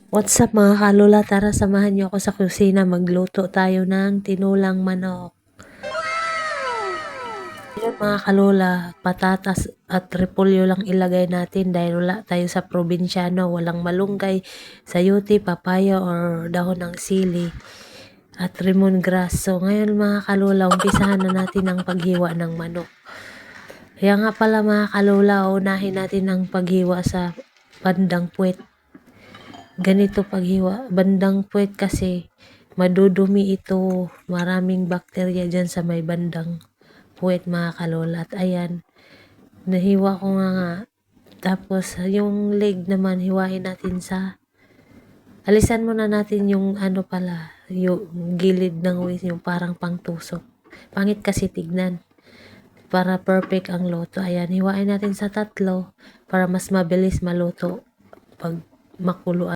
What's up mga kalula? Tara samahan niyo ako sa kusina. Magluto tayo ng tinulang manok. Yun mga kalula, patatas at repolyo lang ilagay natin dahil wala tayo sa probinsyano. Walang malunggay, sayote, papaya or dahon ng sili at lemongrass. So ngayon mga kalula, umpisahan na natin ang paghiwa ng manok. Kaya nga pala mga kalula, unahin natin ang paghiwa sa bandang puwet. Ganito paghiwa, bandang puwet kasi madudumi ito, maraming bakterya dyan sa may bandang puwet mga kalola. At ayan, nahiwa ko nga. Tapos yung leg naman, hiwain natin alisan muna natin yung yung gilid ng waist, yung parang pangtusok. Pangit kasi tignan. Para perfect ang luto. Ayan, hiwain natin sa tatlo para mas mabilis maluto pag makuluan.